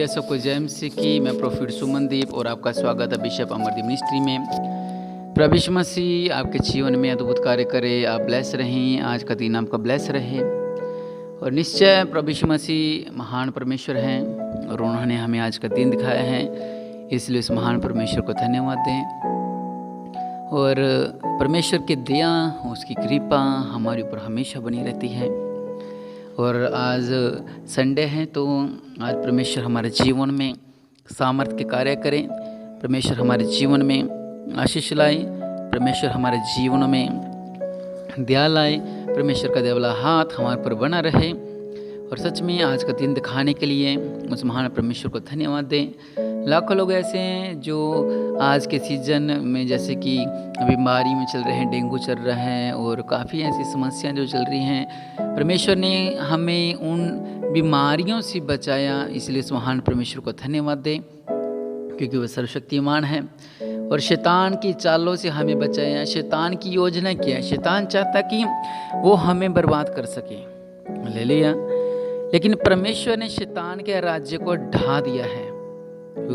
प्रिय सबको जय मसीह की। मैं प्रोफेट सुमनदीप और आपका स्वागत है बिशप अमरदीप मिनिस्ट्री में। प्रभु यीशु मसीह आपके जीवन में अद्भुत कार्य करे, आप ब्लेस रहें, आज का दिन आपका ब्लेस रहे। और निश्चय प्रभु यीशु मसीह महान परमेश्वर हैं और उन्होंने हमें आज का दिन दिखाया है, इसलिए उस महान परमेश्वर को धन्यवाद दें। और परमेश्वर की दया, उसकी कृपा हमारे ऊपर हमेशा बनी रहती है। और आज संडे है तो आज परमेश्वर हमारे जीवन में सामर्थ्य के कार्य करें, परमेश्वर हमारे जीवन में आशीष लाए, परमेश्वर हमारे जीवन में दया लाए, परमेश्वर का दयावाला हाथ हमारे पर बना रहे। और सच में आज का दिन दिखाने के लिए उस महान परमेश्वर को धन्यवाद दें। लाखों लोग ऐसे हैं जो आज के सीज़न में जैसे कि बीमारी में चल रहे हैं, डेंगू चल रहा है और काफ़ी ऐसी समस्याएं जो चल रही हैं। परमेश्वर ने हमें उन बीमारियों से बचाया, इसलिए उस महान परमेश्वर को धन्यवाद दें क्योंकि वह सर्वशक्तिमान है। और शैतान की चालों से हमें बचाया। शैतान की योजना क्या है? शैतान चाहता कि वो हमें बर्बाद कर सके, ले लिया, लेकिन परमेश्वर ने शैतान के राज्य को ढा दिया है।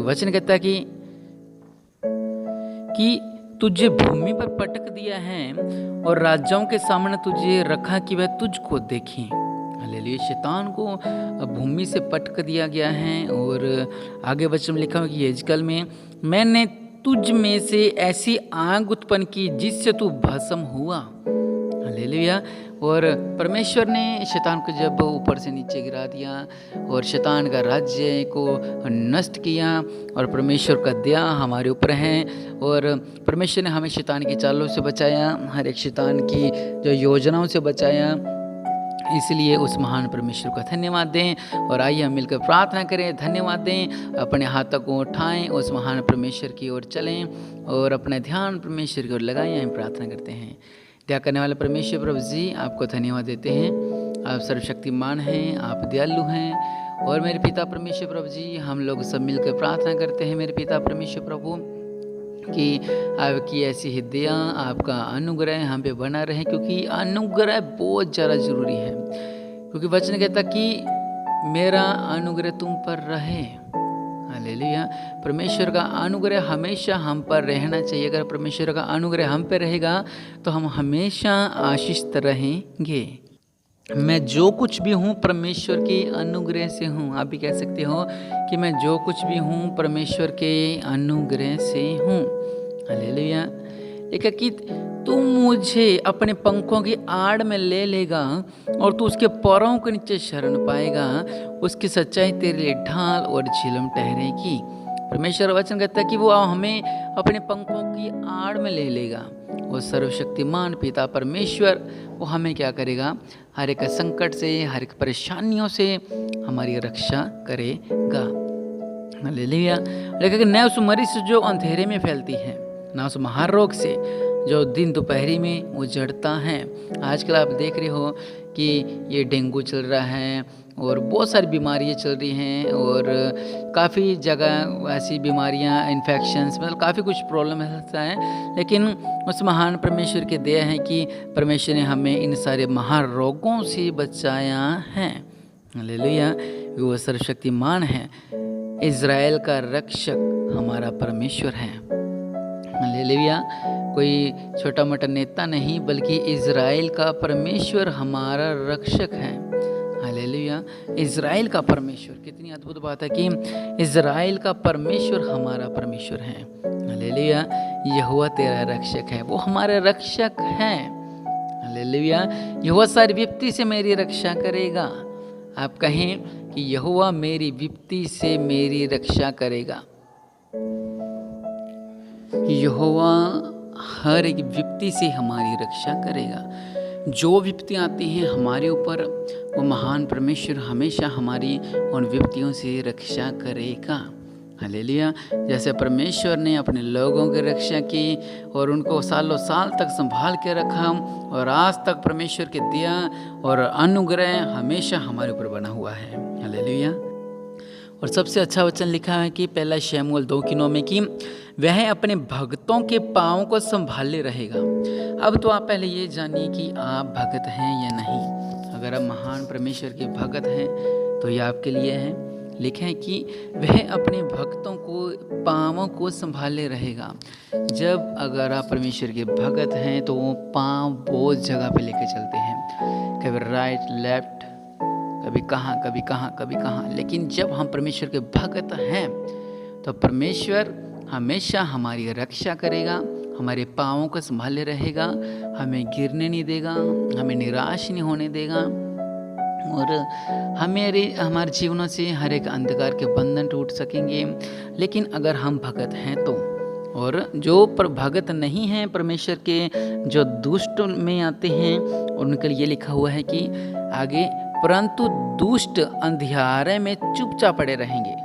वचन कहता है कि तुझे भूमि पर पटक दिया है और राजाओं के सामने तुझे रखा कि वह तुझको देखें। हालेलुया। शैतान को भूमि से पटक दिया गया है। और आगे वचन में लिखा हुआ कि आजकल में मैंने तुझ में से ऐसी आग उत्पन्न की जिससे तू भस्म हुआ। हालेलुया। और परमेश्वर ने शैतान को जब ऊपर से नीचे गिरा दिया और शैतान का राज्य को नष्ट किया, और परमेश्वर का दया हमारे ऊपर है और परमेश्वर ने हमें शैतान की चालों से बचाया, हर एक शैतान की जो योजनाओं से बचाया। इसलिए उस महान परमेश्वर का धन्यवाद दें। और आइए हम मिलकर प्रार्थना करें, धन्यवाद दें, अपने हाथों को उठाएं, उस महान परमेश्वर की ओर चलें और अपना ध्यान परमेश्वर की ओर लगाएं। हम प्रार्थना करते हैं। दया करने वाले परमेश्वर प्रभु जी, आपको धन्यवाद देते हैं। आप सर्वशक्तिमान हैं, आप दयालु हैं। और मेरे पिता परमेश्वर प्रभु जी, हम लोग सब मिलकर प्रार्थना करते हैं मेरे पिता परमेश्वर प्रभु कि आपकी ऐसी दया, आपका अनुग्रह हम पे बना रहे, क्योंकि अनुग्रह बहुत ज़्यादा ज़रूरी है। क्योंकि वचन कहता कि मेरा अनुग्रह तुम पर रहे। हालेलुया। परमेश्वर का अनुग्रह हमेशा हम पर रहना चाहिए। अगर परमेश्वर का अनुग्रह हम पर रहेगा तो हम हमेशा आशीषित रहेंगे। मैं जो कुछ भी हूँ परमेश्वर के अनुग्रह से हूँ। आप भी कह सकते हो कि मैं जो कुछ भी हूँ परमेश्वर के अनुग्रह से हूँ। हालेलुया। लेकिन कि तू मुझे अपने पंखों की आड़ में ले लेगा और तू उसके पैरों के नीचे शरण पाएगा। उसकी सच्चाई तेरे लिए ढाल और झिलम ठहरेगी। परमेश्वर वचन कहता है कि वो हमें अपने पंखों की आड़ में ले लेगा। वो सर्वशक्तिमान पिता परमेश्वर वो हमें क्या करेगा? हर एक संकट से, हर एक परेशानियों से हमारी रक्षा करेगा। हालेलुया। लेकिन न उस मरीज से जो अंधेरे में फैलती है, ना उस महारोग से जो दिन दोपहरी में उजड़ता है। आजकल आप देख रहे हो कि ये डेंगू चल रहा है और बहुत सारी बीमारियाँ चल रही हैं और काफ़ी जगह ऐसी बीमारियाँ, इन्फेक्शंस, मतलब काफ़ी कुछ प्रॉब्लम रहता है। लेकिन उस महान परमेश्वर की दया है कि परमेश्वर ने हमें इन सारे महारोगों से बचाया है। हालेलुया। वो सर्वशक्तिमान है। इज़राइल का रक्षक हमारा परमेश्वर है। हालेलुया। कोई छोटा मोटा नेता नहीं, बल्कि इज़राइल का परमेश्वर हमारा रक्षक है। हालेलुया। इज़राइल का परमेश्वर, कितनी अद्भुत बात है कि इज़राइल का परमेश्वर हमारा परमेश्वर है। हालेलुया। यहोवा तेरा रक्षक है, वो हमारा रक्षक है। हालेलुया। यहोवा सारी विपत्ति से मेरी रक्षा करेगा। आप कहें कि यहोवा मेरी विपत्ति से मेरी रक्षा करेगा। यहोवा हर एक विपत्ति से हमारी रक्षा करेगा। जो विपत्तियाँ आती हैं हमारे ऊपर, वो महान परमेश्वर हमेशा हमारी उन विपत्तियों से रक्षा करेगा। हालेलुया। जैसे परमेश्वर ने अपने लोगों की रक्षा की और उनको सालों साल तक संभाल के रखा, और आज तक परमेश्वर के दया और अनुग्रह हमेशा हमारे ऊपर बना हुआ है। हालेलुया। और सबसे अच्छा वचन लिखा है कि पहला शमूएल 2:9 में कि वह अपने भक्तों के पाँव को संभाले रहेगा। अब तो आप पहले ये जानिए कि आप भक्त हैं या नहीं। अगर आप महान परमेश्वर के भक्त हैं तो ये आपके लिए है। लिखा है कि वह अपने भक्तों को पाँवों को संभाले रहेगा। जब अगर आप परमेश्वर के भगत हैं तो वो पाँव बहुत जगह पे लेके चलते हैं, कभी राइट लेफ्ट, कभी कहाँ कभी कहाँ कभी कहाँ। लेकिन जब हम परमेश्वर के भगत हैं तो परमेश्वर हमेशा हमारी रक्षा करेगा, हमारे पाँवों को संभाले रहेगा, हमें गिरने नहीं देगा, हमें निराश नहीं होने देगा, और हमारे जीवनों से हर एक अंधकार के बंधन टूट सकेंगे। लेकिन अगर हम भगत हैं तो, और जो पर भगत नहीं हैं परमेश्वर के, जो दुष्ट में आते हैं, और उनके लिए लिखा हुआ है कि आगे, परंतु दुष्ट अंधियारे में चुपचाप पड़े रहेंगे।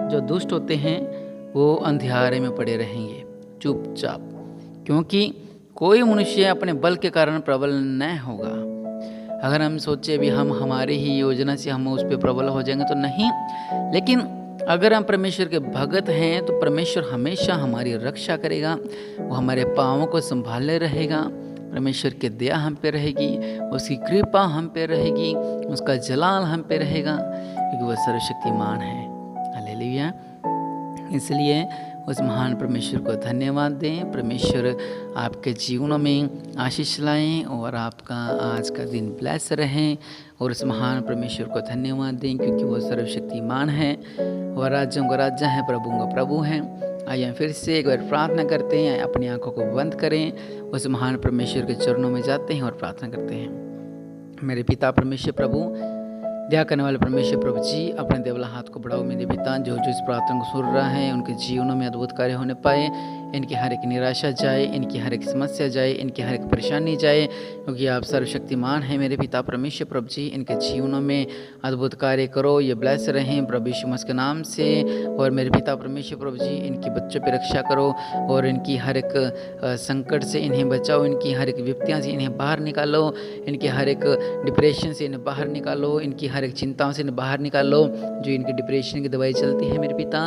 जो दुष्ट होते हैं वो अंधियारे में पड़े रहेंगे चुपचाप, क्योंकि कोई मनुष्य अपने बल के कारण प्रबल न होगा। अगर हम सोचे भी हम हमारी ही योजना से हम उस पर प्रबल हो जाएंगे तो नहीं, लेकिन अगर हम परमेश्वर के भगत हैं तो परमेश्वर हमेशा हमारी रक्षा करेगा, वो हमारे पाँवों को संभाले रहेगा। परमेश्वर की दया हम पे रहेगी, उसकी कृपा हम पे रहेगी, उसका जलाल हम पे रहेगा, क्योंकि वह सर्वशक्तिमान है। हालेलुया। इसलिए उस महान परमेश्वर को धन्यवाद दें। परमेश्वर आपके जीवनों में आशीष लाएं और आपका आज का दिन ब्लेस रहें, और उस महान परमेश्वर को धन्यवाद दें, क्योंकि वो सर्वशक्तिमान है, वह राज्यों का राजा है, प्रभुओं का प्रभु है। आइए फिर से एक बार प्रार्थना करते हैं, अपनी आंखों को बंद करें, उस महान परमेश्वर के चरणों में जाते हैं और प्रार्थना करते हैं। मेरे पिता परमेश्वर प्रभु, दया करने वाले परमेश्वर प्रभु जी, अपने देवला हाथ को बढ़ाओ मेरे पिता, जो इस प्रार्थना को सुन रहा है उनके जीवनों में अद्भुत कार्य होने पाए, इनकी हर एक निराशा जाए, इनकी हर एक समस्या जाए, इनकी हर एक परेशानी जाए, क्योंकि आप सर्वशक्तिमान हैं मेरे पिता परमेश्वर प्रभु जी। इनके जीवनों में अद्भुत कार्य करो, ये ब्लेस रहें प्रभु यीशु मसीह के नाम से। और मेरे पिता परमेश्वर प्रभु जी, इनकी बच्चों पर रक्षा करो, और इनकी हर एक संकट से इन्हें बचाओ, इनकी हर एक विपत्तियाँ से इन्हें बाहर निकालो, इनके हर एक डिप्रेशन से इन्हें बाहर निकालो, इनकी हर एक चिंताओं से इन्हें बाहर निकालो, जो इनकी डिप्रेशन की दवाई चलती है मेरे पिता,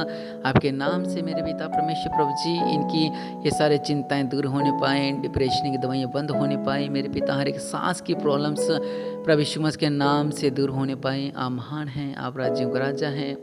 आपके नाम से मेरे पिता परमेश्वर प्रभु जी। इनकी ये सारे चिंताएं दूर होने पाए, डिप्रेशन की दवाइयाँ बंद होने पाए मेरे पिता, हर एक सांस की प्रॉब्लम्स प्रभु यीशु मसीह के नाम से दूर होने पाए। आप महान हैं, आप राज्यों का राजा हैं,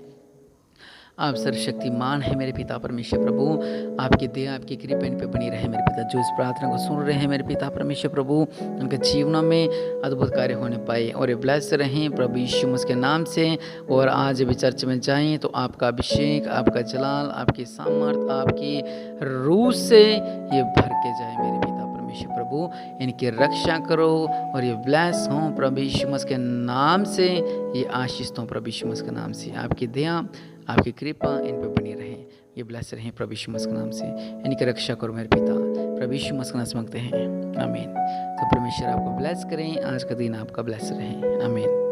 आप सर्वशक्तिमान है मेरे पिता परमेश्वर प्रभु। आपकी दया, आपकी कृपा इन पे बनी रहे मेरे पिता। जो इस प्रार्थना को सुन रहे हैं मेरे पिता परमेश्वर प्रभु, उनके जीवनों में अद्भुत कार्य होने पाए, और ये ब्लेस रहें प्रभु यीशु मसीह के नाम से। और आज भी चर्च में जाएं तो आपका अभिषेक, आपका जलाल, आपकी सामर्थ, आपकी रूह से ये भर के जाए मेरे पिता परमेश्वर प्रभु। इनकी रक्षा करो और ये ब्लेस हों प्रभु यीशु मसीह के नाम से, ये आशीष हों प्रभु यीशु मसीह के नाम से। आपकी दया, आपकी कृपा इन पर बनी रहे, ये ब्लेस रहें प्रभु यीशु मसीह के नाम से। इनकी रक्षा करो मेरे पिता, प्रभु यीशु मसीह के नाम से मांगते हैं, आमीन। तो परमेश्वर आपको ब्लेस करें, आज का दिन आपका ब्लेस रहे, आमीन।